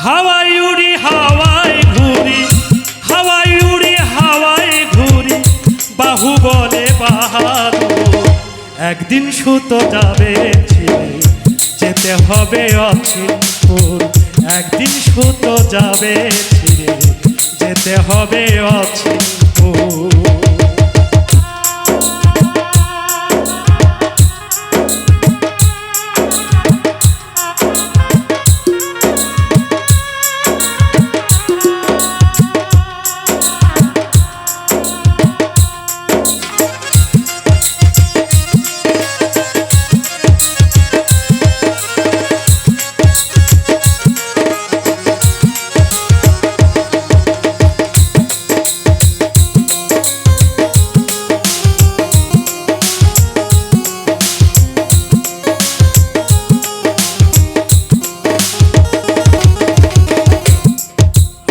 হাওয়ায় উড়ি হাওয়ায় ঘুরি, হাওয়ায় উড়ি হাওয়ায় ঘুরি, বাহু বলে বাহাদুর। একদিন সুতো যাবে ছিঁড়ে, যেতে হবে অচিনপুর। একদিন সুতো যাবে ছিঁড়ে, যেতে হবে অচিনপুর।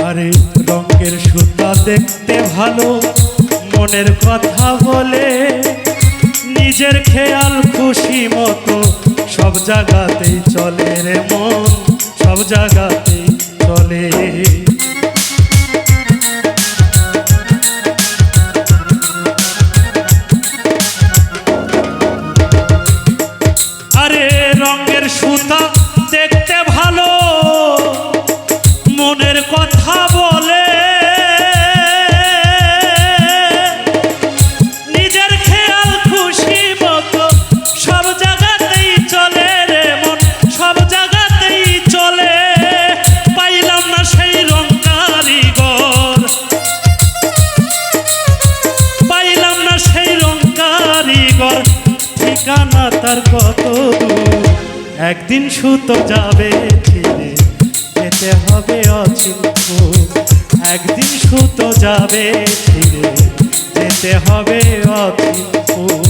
আরে রঙের সুতা দেখতে ভালো, মনের কথা বলে, নিজের খেয়াল খুশি মতো সব জায়গাতেই চলে রে মন, সব জায়গাতেই চলে। আরে রঙের সুতা দেখতে ভালো, মনের কথা বলে, নিজের খেয়াল খুশি মতো সব জায়গাতেই চলে রে মন, সব জায়গাতেই চলে। পাইলাম না সেই রং কারিগর, পাইলাম না সেই রং কারিগর, ঠিকানা তার কত দূর। একদিন সুতো যাবে ছিঁড়ে, যেতে হবে অচিনপুর। একদিন সুতো যাবে ছিঁড়ে, যেতে হবে অচিনপুর।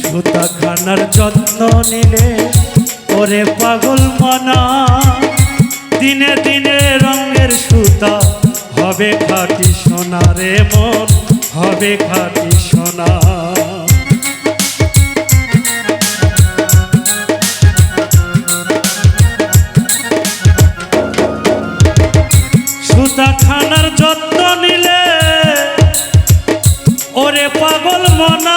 সুতাখানার যত্ন নিলে ওরে পাগল মনা, দিনে দিনে রঙের সুতা হবে খাঁটি সোনা রে মন, হবে খাঁটি সোনা। সুতাখানার যত্ন নিলে ওরে পাগল মনা,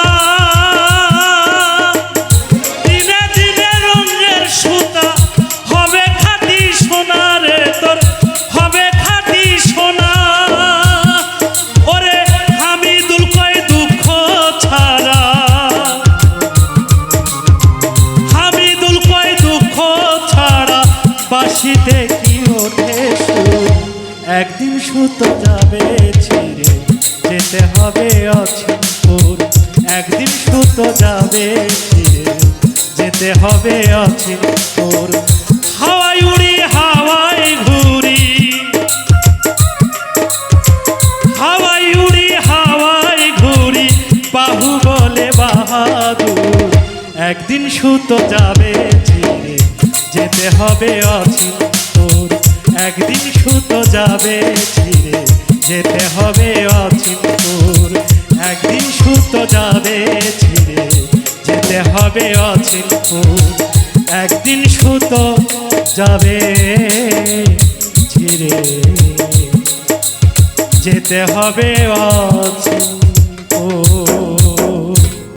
বাঁশিতে কি ওঠে সুর। একদিন সুতো যাবে ছিঁড়ে, যেতে হবে অচিনপুর। একদিন সুতো যাবে ছিঁড়ে, যেতে হবে অচিনপুর। হাওয়ায় উড়ি হাওয়ায় ঘুরি, হাওয়ায় উড়ি হাওয়ায় ঘুরি, বাহু বলে বাহাদুর। একদিন সুতো যাবে ছিঁড়ে, যেতে হবে অচিনপুর। একদিন সুতো যাবে ছিঁড়ে, যেতে হবে অচিনপুর। একদিন সুতো যাবে ছিঁড়ে, যেতে হবে অচিনপুর। একদিন সুতো যাবে ছিঁড়ে, যেতে হবে অচিনপুর।